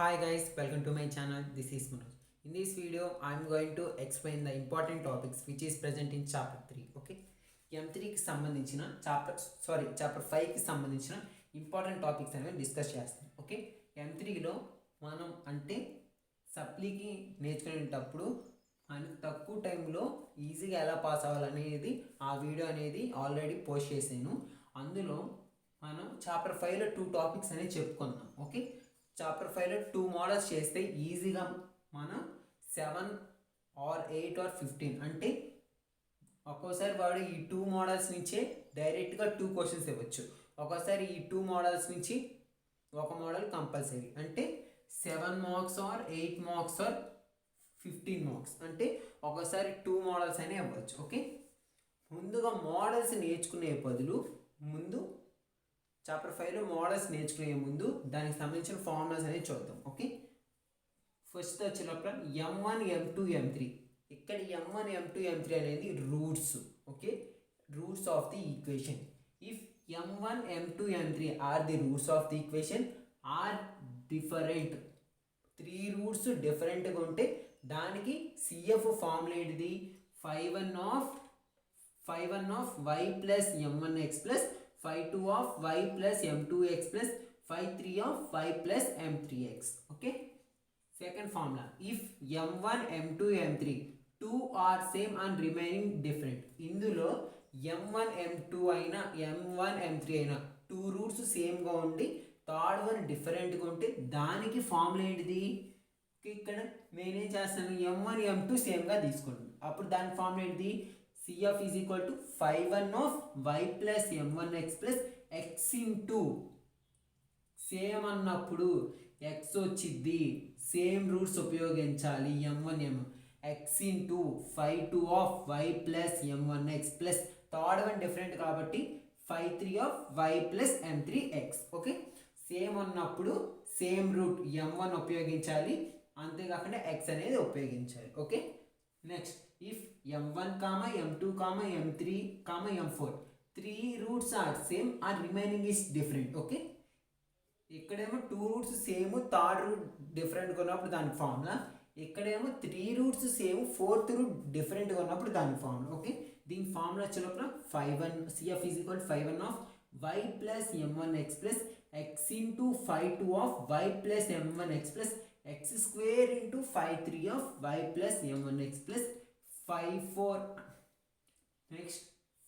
Hi guys, welcome to my channel. This is Manoj. In this video, I am going to explain the important topics which is present in chapter 3. Okay, M3 కి సంబంధించిన chapter 5 కి సంబంధించిన important topics అనేవి discuss చేస్తాం. Okay, M3లో మనం అంటే సప్లీకి నేర్చుకునేటప్పుడు మనకు తక్కువ టైంలో ఈజీగా ఎలా పాస్ అవ్వాలనేది ఆ వీడియో అనేది ఆల్రెడీ పోస్ట్ చేశాను. అందులో మనం చాప్టర్ 5లో 2 టాపిక్స్ అనేవి చెప్పుకుందాం. ఓకే, చాప్టర్ 5లో 2 మోడల్స్ చేస్తే ఈజీగా మనం 7 ఆర్ 8 ఆర్ 15 అంటే ఒక్కోసారి వాడు ఈ 2 మోడల్స్ నుంచే డైరెక్ట్గా 2 క్వశ్చన్స్ ఇవ్వచ్చు. ఒక్కోసారి ఈ 2 మోడల్స్ నుంచి ఒక మోడల్ కంపల్సరీ అంటే 7 marks or 8 marks or 15 marks అంటే ఒక్కోసారి 2 మోడల్స్ అనే ఇవ్వచ్చు. ఓకే, ముందుగా మోడల్స్ నేర్చుకునే బదులు ముందు చాప్టర్ 5లో మోడల్స్ నేర్చుకునే ముందు దానికి సంబంధించిన ఫార్ములాస్ అనేది చూద్దాం. ఓకే, ఫస్ట్ వచ్చినప్పుడు M1 M2 M3 ఇక్కడ M1 M2 M3 అనేది roots. Okay, roots of the equation. If M1 M2 M3 are the roots of the equation are different, 3 roots డిఫరెంట్గా ఉంటే దానికి CF ఫార్ములా ఏంటిది? 5 1 of y plus M1x plus 5 2 of y plus m2x plus 5 3 of y plus m3x. Okay, second formula, if m1 m2 m3 2 are same and remaining different, ఇందులో m1 m2 అయినా m1 m3 అయినా 2 roots సేమ్గా ఉండి third one డిఫరెంట్గా ఉంటే దానికి formula ఏంటిది? ఇక్కడ నేనేం చేస్తాను, m1 m2 సేమ్గా తీసుకుంటాను. అప్పుడు దాని ఫార్ములా ఏంటిది? CF is equal to 5 1 of y plus m1x plus x into same అన్నప్పుడు x వచ్చింది, సేమ్ రూట్స్ ఉపయోగించాలి. m1 m x into 5 2 of y plus m1x plus third one different కాబట్టి 5 3 of y plus m3x. Okay, same అన్నప్పుడు same root m1 ఉపయోగించాలి, అంతేకాకుండా x అనేది ఉపయోగించాలి. Okay, next if m1 m2 m3 m4 3 roots are same or remaining is different. Okay, ఇక్కడేమో 2 roots same third root డిఫరెంట్గా ఉన్నప్పుడు దాని ఫార్ములా, ఇక్కడేమో 3 రూట్స్ సేమ్ ఫోర్త్ రూట్ డిఫరెంట్గా ఉన్నప్పుడు దాని ఫార్ములా. ఓకే, దీని ఫార్ములా వచ్చినప్పుడు 5 1 CF is equal 5 1 of y plus m1x plus x into 5 2 of y plus m1x plus x square into 5 3 of y plus m1x plus 5 4 next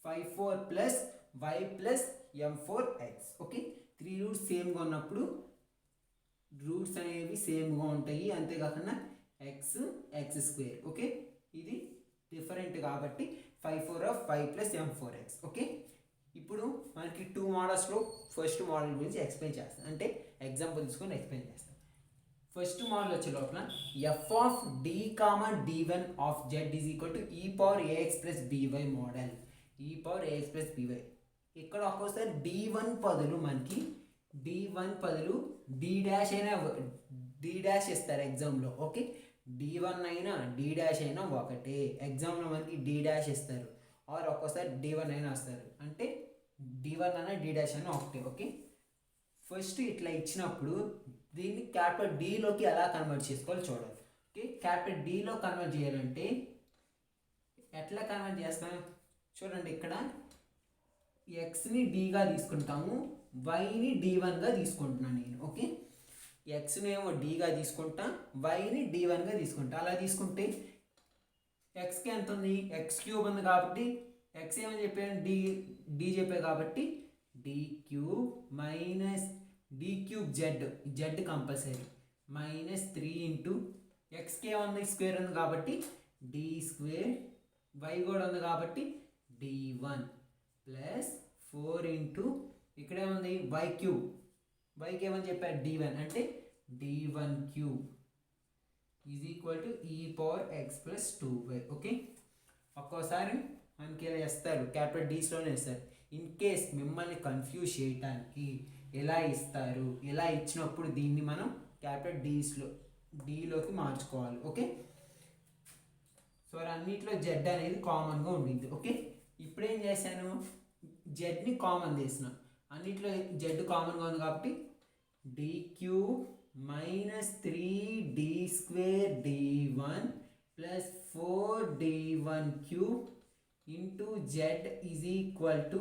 5 4 plus y plus m4x. Okay, 3 roots సేమ్గా ఉన్నప్పుడు roots అనేవి సేమ్గా ఉంటాయి, అంతేకాకుండా x స్క్వేర్. Okay, ఇది different కాబట్టి 5 4 of 5 plus m4x. Okay, ఇప్పుడు మనకి 2 మోడల్స్లో ఫస్ట్ మోడల్ గురించి ఎక్స్ప్లెయిన్ చేస్తాను, అంటే ఎగ్జాంపుల్ తీసుకొని ఎక్స్ప్లెయిన్ చేస్తాను. ఫస్ట్ మోడల్ వచ్చే లోపల f of d d1 of z is equal to e power ax plus by model. e power ax plus by ఇక్కడ ఒక్కోసారి d1 బదులు మనకి d డాష్ అయినా d డాష్ ఇస్తారు ఎగ్జామ్లో. ఓకే, d1 అయినా d డాష్ అయినా ఒకటే, ఎగ్జామ్లో మనకి d డాష్ ఇస్తారు ఆర్ ఒక్కోసారి d1 అయినా వస్తారు, అంటే d1 అయినా d డాష్ అయినా ఒకటే. ఓకే, ఫస్ట్ ఇట్లా ఇచ్చినప్పుడు దీన్ని క్యాపిటల్ డీలోకి ఎలా కన్వర్ట్ చేసుకోవాలో చూడాలి. ఓకే, క్యాపిటల్ డీలో కన్వర్ట్ చేయాలంటే ఎట్లా కన్వర్ట్ చేస్తాం చూడండి. ఇక్కడ ఎక్స్ని డీగా తీసుకుంటాము, వైని d1గా తీసుకుంటున్నాను నేను. ఓకే, ఎక్స్ని ఏమో డీగా తీసుకుంటా, వైని d1గా తీసుకుంటా. అలా తీసుకుంటే ఎక్స్కి ఎంత ఉంది? ఎక్స్ క్యూబ్ ఉంది కాబట్టి ఎక్స్ ఏమని చెప్పాను? డి చెప్పే కాబట్టి D cube minus D cube Z compulsory minus 3 into ఎక్స్కే ఉంది స్క్వేర్ ఉంది కాబట్టి డి స్క్వేర్, వై కూడా ఉంది కాబట్టి d1 ప్లస్ 4 ఇంటూ ఇక్కడేముంది వై క్యూబ్, వైకి ఏమని చెప్పారు? d1 అంటే d1 cube is equal to e power x plus 2y. Okay, ఒక్కోసారి మనకి ఇలా ఇస్తారు, క్యాపిటల్ డీస్లోనే ఇస్తారు. ఇన్ కేస్ మిమ్మల్ని కన్ఫ్యూజ్ చేయటానికి ఎలా ఇస్తారు, ఎలా ఇచ్చినప్పుడు దీన్ని మనం క్యాపిటల్ డీలోకి మార్చుకోవాలి. ఓకే, సో అన్నిట్లో జెడ్ అనేది కామన్గా ఉండింది. ఓకే, ఇప్పుడు ఏం చేశాను? జెడ్ని కామన్ చేసిన, అన్నిట్లో జెడ్ కామన్గా ఉంది కాబట్టి D cube minus 3d² d1 plus 4d1 cube into z is equal to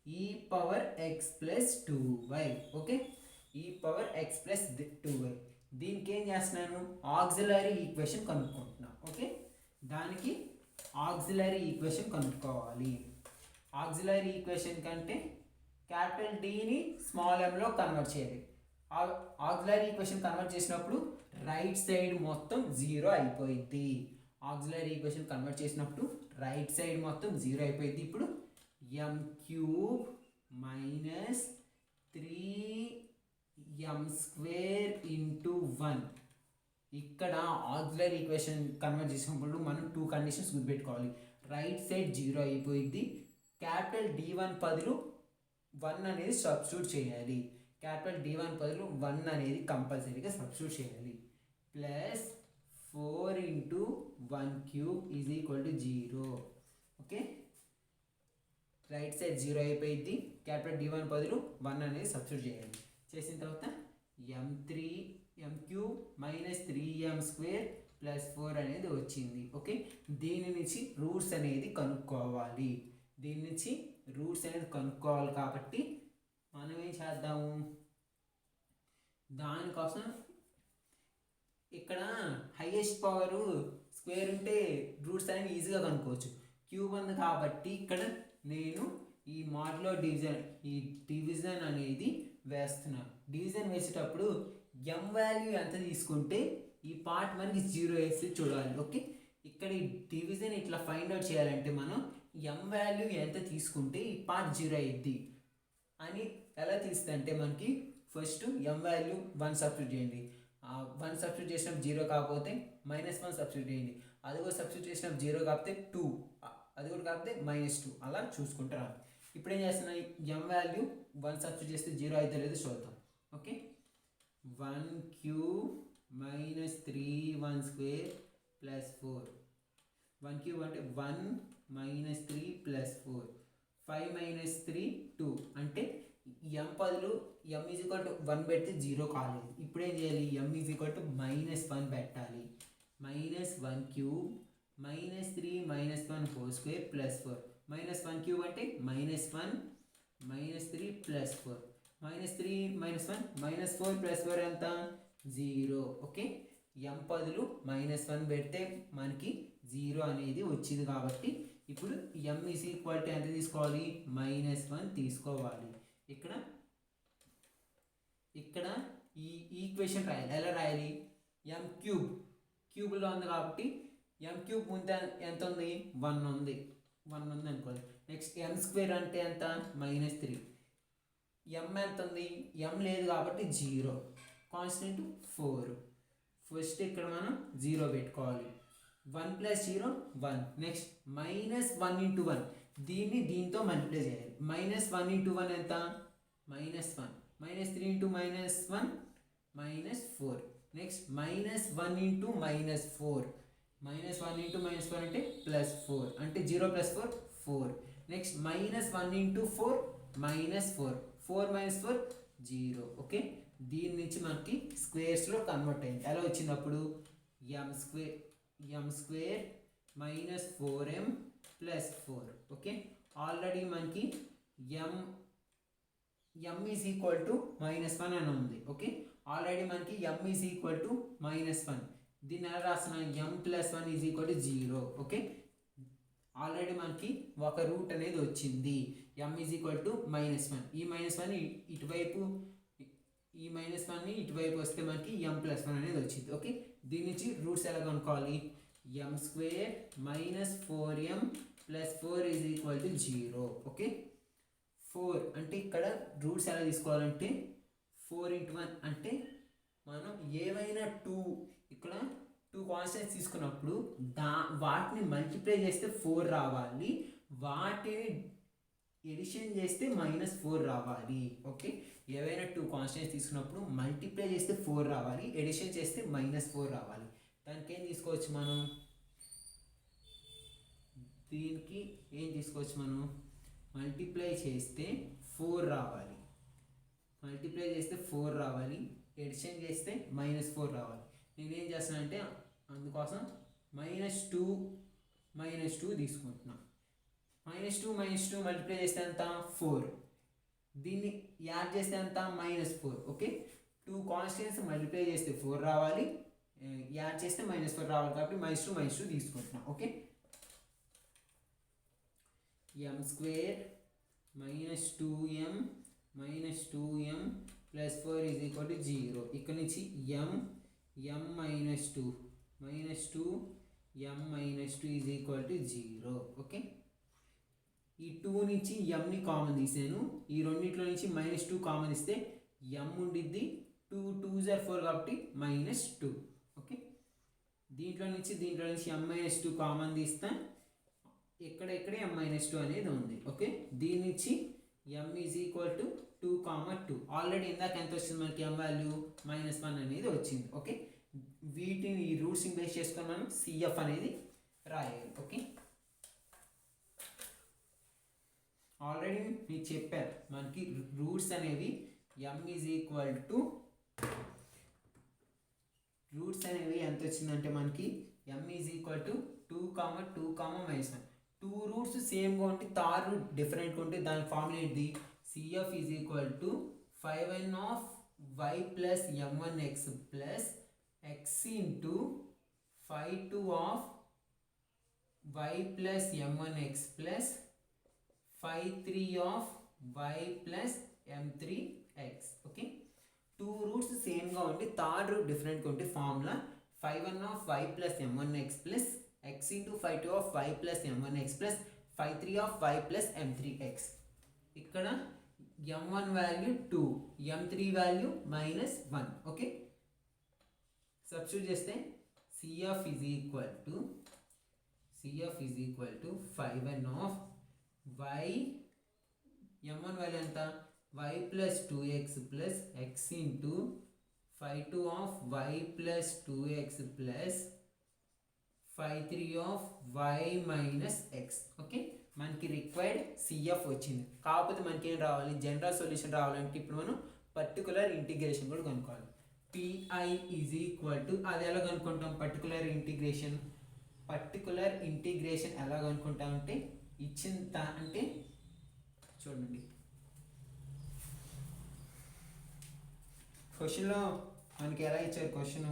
e power x plus 2y. Okay, e power x plus 2y. దీనికి ఏం చేస్తున్నాను, ఆక్సిలరీ ఈక్వేషన్ కనుక్కుంటున్నా. ఓకే, దానికి ఆక్సిలరీ ఈక్వేషన్ కనుక్కోవాలి. ఆక్సిలరీ ఈక్వేషన్ కంటే capital డీని small ఎంలో convert చేయాలి. Auxiliary equation convert చేసినప్పుడు right side మొత్తం 0 అయిపోయింది. ఆక్సిలరీ ఈక్వేషన్ కన్వర్ట్ చేసినప్పుడు రైట్ సైడ్ మొత్తం 0 అయిపోయింది. ఇప్పుడు m³ మైనస్ 3m² ఇంటూ 1. ఇక్కడ ఆక్సిలరీ ఈక్వేషన్ కన్వర్ట్ చేసినప్పుడు మనం 2 కండిషన్స్ గుర్తుపెట్టుకోవాలి. రైట్ సైడ్ 0 అయిపోయింది. క్యాపిటల్ D1 బదులు 1 అనేది సబ్స్టిట్యూట్ చేయాలి. క్యాపిటల్ D1 బదులు 1 అనేది కంపల్సరీగా సబ్స్టిట్యూట్ చేయాలి. Plus 4 into 1³ is equal to 0. Okay, right side 0 అయిపోయింది. క్యాపిటల్ D1 బదులు 1 అనేది సబ్స్టిట్యూట్ చేయాలి. చేసిన తర్వాత m³ మైనస్ 3m² ప్లస్ 4 అనేది వచ్చింది. ఓకే, దీని నుంచి రూట్స్ అనేది కనుక్కోవాలి. కాబట్టి మనం ఏం చేద్దాము, దానికోసం ఇక్కడ హైయెస్ట్ పవర్ స్క్వేర్ ఉంటే రూట్స్ అనేవి ఈజీగా కనుక్కోవచ్చు. క్యూబ్ ఉంది కాబట్టి ఇక్కడ నేను ఈ మాడ్యులో డివిజన్ అనేది వేస్తున్నాను. డివిజన్ వేసేటప్పుడు m వాల్యూ ఎంత తీసుకుంటే ఈ పార్ట్ మనకి 0 వేసి చూడాలి. ఓకే, ఇక్కడ ఈ డివిజన్ ఇట్లా ఫైండ్ అవుట్ చేయాలంటే మనం m వాల్యూ ఎంత తీసుకుంటే ఈ పార్ట్ 0 అయ్యిద్ది అని ఎలా తీస్తుందంటే మనకి ఫస్ట్ m వాల్యూ 1 సబ్స్టిట్యూట్ చేయండి. 1 సబ్స్టిట్యూట్ చేసినప్పుడు 0 కాకపోతే -1 సబ్స్టిట్యూట్ చేయండి. అది కూడా సబ్స్టిట్యూట్ చేసినప్పుడు 0 కాకపోతే 2, అది కూడా కాకపోతే -2, అలా చూసుకుంటారు. ఇప్పుడు ఏం చేస్తున్నా, m వాల్యూ 1 సబ్స్టిట్యూట్ చేస్తే 0 అయితే లేదు చూద్దాం. Okay, 1³ minus 3m² plus 4. 1³ అంటే 1 మైనస్ 3 ప్లస్ 4. 5 మైనస్ 3 2 అంటే m బదులు m ఈజ్ ఈక్వల్ టు 1 పెడితే 0 కాలేదు. ఇప్పుడు ఏం చేయాలి, m ఈజ్ ఈక్వల్ టు -1 పెట్టాలి. -1³ మైనస్ 3 -1 హోల్ స్క్వేర్ ప్లస్ 4. -1³ అంటే -1 మైనస్ 3 ప్లస్ 4. -3 -1 -4 ప్లస్ 4 ఎంత, 0. ఓకే, m బదులు -1 పెడితే మనకి 0 అనేది వచ్చింది. కాబట్టి ఇప్పుడు m ఈజ్ ఈక్వల్ టు ఎంత తీసుకోవాలి, -1 తీసుకోవాలి. ఇక్కడ ఈ ఈక్వేషన్ రాయాలి. ఎలా రాయాలి, m³ క్యూబ్లో ఉంది కాబట్టి m³ ముందు ఎంత ఉంది, 1 ఉంది అనుకోండి. నెక్స్ట్ m² అంటే ఎంత, -3. m ఎంత ఉంది, m లేదు కాబట్టి 0. కాన్స్టెంట్ 4. ఫస్ట్ ఇక్కడ మనం 0 పెట్టుకోవాలి. 1 ప్లస్ 0 1. నెక్స్ట్ -1 ఇంటూ 1, దీంతో మల్టిప్లై చేయాలి. -1 ఇంటూ 1 ఎంత, -1. -3 ఇంటూ -1 -4. Next -1 into -4. -1 ఇంటూ -4 అంటే +4, అంటే 0 + 4 4. Next -1 into 4 -4. 4 - 4 0. ఓకే, దీని నుంచి మనకి స్క్వేర్స్లో కన్వర్ట్ అయింది. ఎలా వచ్చినప్పుడు m² minus 4m plus 4. Okay, already మనకి m ఈజ్ ఈక్వల్ టు -1 అని ఉంది. ఓకే, ఆల్రెడీ మనకి m ఈజ్ ఈక్వల్ టు -1. దీన్ని ఎలా రాసిన, m + 1 is equal to 0. Okay, already మనకి ఒక రూట్ అనేది వచ్చింది. m is equal to -1. ఈ -1 ఇటువైపు, ఈ -1 ఇటువైపు వస్తే మనకి m + 1 అనేది వచ్చింది. ఓకే, దీని నుంచి రూట్స్ ఎలా కనుక్కోవాలి, m² minus 4m plus 4 is equal to 0. Okay, 4 అంటే ఇక్కడ రూట్స్ ఎలా తీసుకోవాలంటే 4 × 1 అంటే మనం ఏవైనా 2 ఇక్కడ 2 కాన్స్టెంట్స్ తీసుకున్నప్పుడు వాటిని మల్టిప్లై చేస్తే 4 రావాలి, వాటిని ఎడిషన్ చేస్తే -4 రావాలి. ఓకే, ఏవైనా 2 కాన్స్టెంట్స్ తీసుకున్నప్పుడు మల్టిప్లై చేస్తే 4 రావాలి, ఎడిషన్ చేస్తే -4 రావాలి. దానికి ఏం తీసుకోవచ్చు మనం, దీనికి ఏం తీసుకోవచ్చు మనం, మల్టిప్లై చేస్తే 4 రావాలి. మల్టిప్లై చేస్తే 4 రావాలి, ఎడిషన్ చేస్తే -4 రావాలి. నేనేం చేస్తానంటే అందుకోసం -2 తీసుకుంటున్నా. -2 మల్టిప్లై చేస్తే ఎంత 4, దీన్ని యాడ్ చేస్తే ఎంత -4. ఓకే, 2 కాన్స్టెంట్స్ మల్టిప్లై చేస్తే 4 రావాలి, యాడ్ చేస్తే -4 రావాలి, కాబట్టి -2 తీసుకుంటున్నా. Okay, m² -2m plus 4 is equal to 0. ఇక్కడ నుంచి m -2 is equal to 0. Okay, ఈ 2 నుంచి mని కామన్ తీసాను, ఈ రెండింటిలో నుంచి -2 కామన్ ఇస్తే m ఉండిద్ది, 2 2s are 4 కాబట్టి -2. ఓకే, దీంట్లో నుంచి m-2 కామన్ తీస్తే ఇక్కడే m-2 అనేది ఉంది. ఓకే, దీని నుంచి m is equal to 2, 2. Already ఇందాక ఎంత వచ్చింది మనకి m వాల్యూ -1 అనేది వచ్చింది. ఓకే, వీటిని ఈ రూట్స్ని బేస్ చేసుకొని మనం CF అనేది రాయాలి. ఓకే, ఆల్రెడీ మీకు చెప్పారు మనకి రూట్స్ అనేవి m is equal to roots అనేవి ఎంత వచ్చిందంటే మనకి m is equal to 2, 2, -1. 2 roots సేమ్గా ఉంటే థర్డ్ రూట్ డిఫరెంట్గా ఉంటే దాని ఫార్ములా ఏంటి, CF is equal to 5n of y plus m1x plus x into 5 of y plus m1x plus 5 of y plus m3x. Okay, 2 roots సేమ్గా ఉండి third root డిఫరెంట్గా ఉంటే formula 5n of y plus m1x plus x into 5 of y plus m1x plus 5 of y plus m3x. ఇక్కడ m1 value 2, m3 value -1. Okay, substitute చేస్తే CF is equal to 5n of y, m1 value ఎంత y plus 2x plus x into 5 of y plus 2x plus 5 of y minus x. Okay, మనకి required CF వచ్చింది, కాకపోతే మనకి ఏం రావాలి, general solution రావాలంటే ఇప్పుడు మనం పర్టికులర్ ఇంటిగ్రేషన్ కూడా కనుక్కోవాలి. PI ఈజ్ ఈక్వల్ టు, అది ఎలా కనుక్కుంటాం, పర్టికులర్ ఇంటిగ్రేషన్ ఎలా కనుక్కుంటాం అంటే ఇచ్చిన అంటే చూడండి, క్వశ్చన్లో మనకి ఎలా ఇచ్చారు, question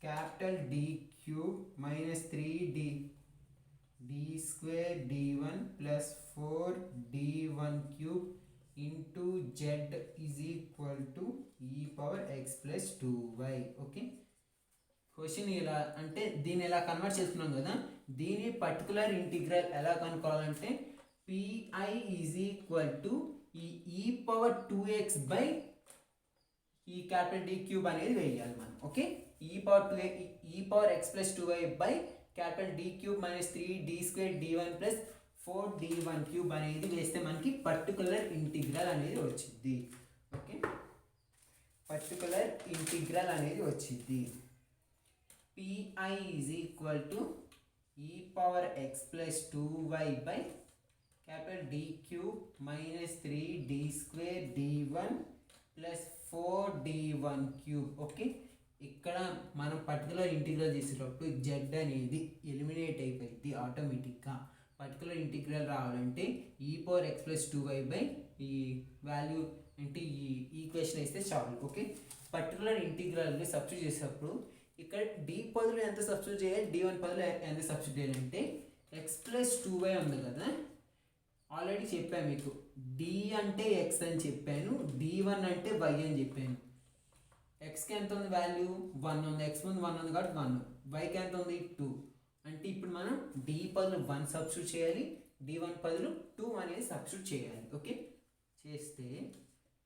capital D³ -3D d² d1 plus 4d1³ into z is equal to e⁻x plus 2y. Okay, question ఇలా అంటే దీన్ని ఎలా కన్వర్ట్ చేసుకున్నాం కదా, దీని పర్టికులర్ ఇంటిగ్రల్ ఎలా కనుక్కోవాలంటే PI ఈజ్ ఈక్వల్ టు ఈ e⁻2x బై ఈ క్యాపిటల్ D³ అనేది వేయాలి మనం. Okay, e⁻x plus 2y by capital D³ -3d² d1 plus 4d1³ అనేది వేస్తే మనకి పర్టికులర్ ఇంటిగ్రల్ అనేది వచ్చింది. ఓకే, పర్టికులర్ ఇంటిగ్రల్ అనేది వచ్చింది. PI is equal to e⁻x plus 2y by capital D³ -3d² d1 plus 4d1³. Okay, ఇక్కడ మనం particular integral చేసేటప్పుడు z అనేది ఎలిమినేట్ అయిపోయింది ఆటోమేటిక్గా. పర్టికులర్ ఇంటిగ్రల్ రావాలంటే e⁻x ప్లస్ 2y బై ఈ వాల్యూ అంటే ఈ ఈక్వేషన్ వేస్తే చాలు. ఓకే, పర్టికులర్ ఇంటిగ్రల్ని సబ్స్టిట్యూట్ చేసేటప్పుడు ఇక్కడ d బదులు ఎంత సబ్స్టిట్యూట్ చేయాలి, d1 బదులు ఎంత సబ్స్టిట్యూట్ చేయాలంటే x ప్లస్ 2y ఉంది కదా, ఆల్రెడీ చెప్పాను మీకు d అంటే x అని చెప్పాను, d1 అంటే y అని చెప్పాను. xకి ఎంత ఉంది వాల్యూ 1 ఉంది, x ముందు 1 ఉంది కాబట్టి 1, yకి ఎంత ఉంది 2. అంటే ఇప్పుడు మనం d బదులు 1 సబ్స్టిట్యూట్ చేయాలి, d1 బదులు 2 అనేది సబ్స్టిట్యూట్ చేయాలి. ఓకే, చేస్తే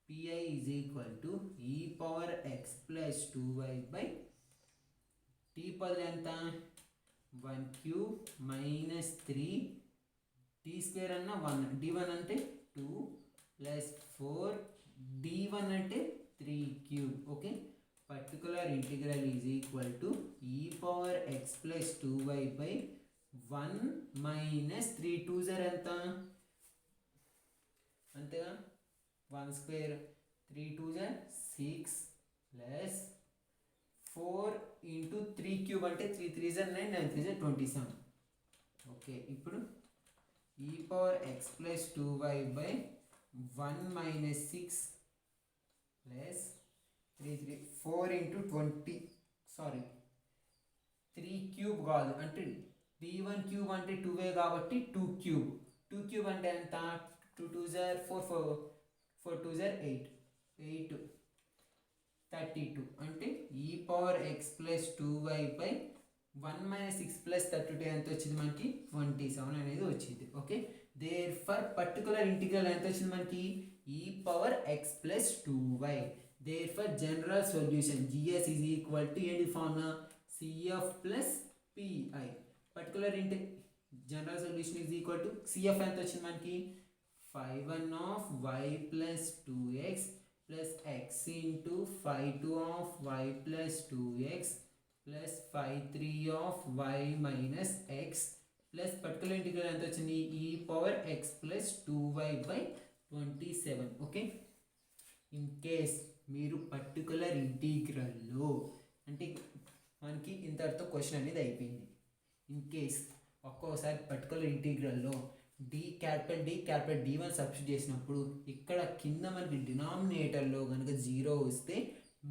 PI is equal to e⁻x plus 2y by d బదులు ఎంత 1³ -3 d² అన్న 1, d1 అంటే 2 ప్లస్ 4 d1 అంటే 3³. Okay, particular integral is equal to e⁻x plus 2y by 1 - 3 2 ఎంత అంతేగా 1 square 3 2s 6 plus 4 into 3 cube అంటే 3 3s 9 9 3s 27. ఓకే, ఇప్పుడు e power x plus 2y by 1 minus 6 plus 4 into 20 sorry 3 cube కాదు, అంటే d1 cube అంటే 2a కాబట్టి 2 cube. 2 cube అంటే ఎంత? 2 2s 4 4 2s 8 8 32 అంటే e power x plus 2y by 1 minus 6 plus 32 ఎంత వచ్చింది మనకి? 27 అనేది వచ్చింది. Okay, therefore particular integral ఎంత వచ్చింది మనకి? e power x plus 2y. Therefore general solution gs is equal to ఏంటి formula? cf plus pi. Particular general solution is equal to cf ఎంత వచ్చింది మనకి? 5(1) of y plus 2x plus x into 5(2) of y plus 2x plus 5(3) of y minus x plus particular integral ఎంత వచ్చింది? e power x plus 2y by 27. Okay, in case మీరు particular ఇంటిగ్రల్లో అంటే మనకి ఇంతటితో question అనేది అయిపోయింది. ఇన్ కేస్ ఒక్కోసారి particular ఇంటిగ్రల్లో capital D1 substitute చేసినప్పుడు ఇక్కడ కింద మనకి డినామినేటర్లో కనుక 0 వస్తే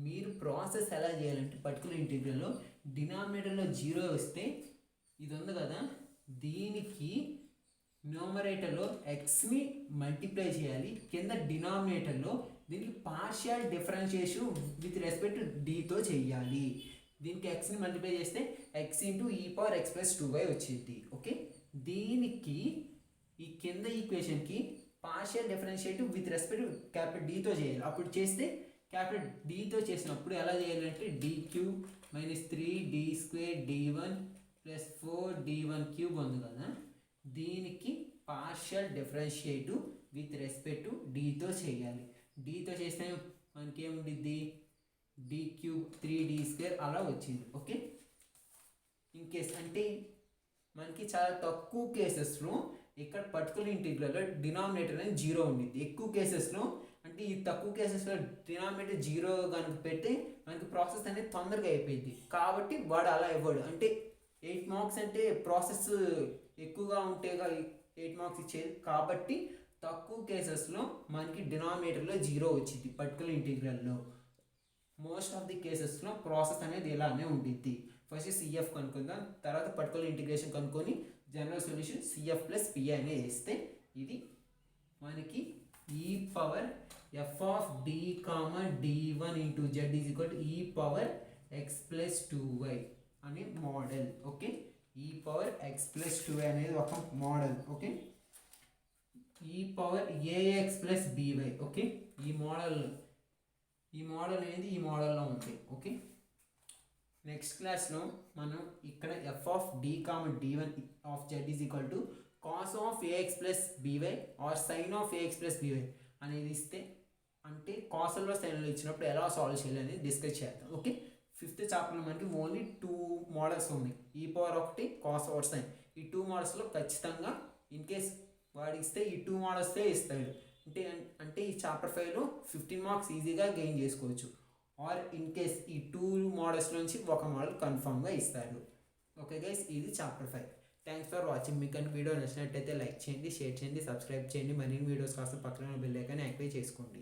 మీరు ప్రాసెస్ ఎలా చేయాలంటే పర్టికులర్ ఇంటిగ్రల్లో డినామినేటర్లో 0 వస్తే ఇది ఉంది కదా, దీనికి న్యూమరేటర్లో ఎక్స్ని మల్టిప్లై చేయాలి, కింద డినామినేటర్లో దీనికి పార్షియల్ డిఫరెన్షియేషన్ విత్ రెస్పెక్ట్ డీతో చేయాలి. దీనికి ఎక్స్ని మల్టిప్లై చేస్తే ఎక్స్ ఇంటూ ఈ పవర్ ఎక్స్ ప్లస్ 2y వచ్చింది. ఓకే, దీనికి ఈ కింద ఈక్వేషన్కి పార్షియల్ డిఫరెన్షియేటివ్ విత్ రెస్పెక్ట్ క్యాపిటల్ డీతో చేయాలి. అప్పుడు చేస్తే క్యాపిటల్ డీతో చేసినప్పుడు ఎలా చేయాలంటే d cube minus 3d square d1 plus 4d1 cube ఉంది కదా, దీనికి పార్షియల్ డిఫరెన్షియేటివ్ విత్ రెస్పెక్ట్ డీతో చేయాలి. డీతో చేస్తే మనకి ఏముండిద్ది? d క్యూబ్ 3d స్క్వేర్ అలా వచ్చింది. ఓకే, ఇన్ కేస్ అంటే మనకి చాలా తక్కువ కేసెస్లో ఇక్కడ పర్టికులర్ ఇంటిగ్రల్లో డినామినేటర్ అనేది 0 ఉండిద్ది. ఎక్కువ కేసెస్లో అంటే ఈ తక్కువ కేసెస్లో డినామినేటర్ 0 కనుక పెట్టి మనకి ప్రాసెస్ అనేది తొందరగా అయిపోయింది. కాబట్టి వాడు అలా ఇవ్వడు. అంటే 8 మార్క్స్ అంటే ప్రాసెస్ ఎక్కువగా ఉంటే 8 మార్క్స్ ఇచ్చేది. కాబట్టి తక్కువ కేసెస్లో మనకి డినామినేటర్లో 0 వచ్చింది పర్టికులర్ ఇంటిగ్రల్లో. మోస్ట్ ఆఫ్ ది కేసెస్లో ప్రాసెస్ అనేది ఇలానే ఉండిద్ది. ఫస్ట్ సిఎఫ్ కనుక్కుందాం, తర్వాత పర్టికులర్ ఇంటిగ్రేషన్ కనుక్కొని general solution CF plus PI అనేది వేస్తే ఇది మనకి ఈ power f of D comma d1 into z is equal to e power x plus 2y అనే model. Okay, e power x plus 2y అనేది ఒక model. Okay, e power ax plus by. Okay, ఈ model అనేది ఈ మోడల్లో ఉంది. Okay, next క్లాస్లో మనం ఇక్కడ f of D comma d1 of z is equal to cos of ax plus by or sine of ax plus by అనేది ఇస్తే, అంటే కాసుల్లో సైన్లో ఇచ్చినప్పుడు ఎలా సాల్వ్ చేయాలి అనేది డిస్కస్ చేద్దాం. ఓకే, 5th చాప్టర్లో మనకి ఓన్లీ 2 మోడల్స్ ఉన్నాయి, ఈ పవర్ ఒకటి కాస్ ఆర్ సైన్. ఈ 2 మోడల్స్లో ఖచ్చితంగా ఇన్ కేస్ వాడు ఇస్తే ఈ 2 మోడల్సే ఇస్తాడు. అంటే ఈ చాప్టర్ 5లో 15 మార్క్స్ ఈజీగా గెయిన్ చేసుకోవచ్చు. ఆర్ ఇన్ కేస్ ఈ 2 మోడల్స్ నుంచి ఒక మోడల్ కన్ఫామ్గా ఇస్తారు. ఓకే గైస్, ఇది చాప్టర్ 5. Thanks for watching. మీకు కానీ వీడియో నచ్చినట్టయితే లైక్ చేయండి, షేర్ చేయండి, సబ్స్క్రైబ్ చేయండి. మరిన్ని వీడియోస్ కోసం పక్కన బెల్ ఐకాన్ యాక్టివేట్ చేసుకోండి.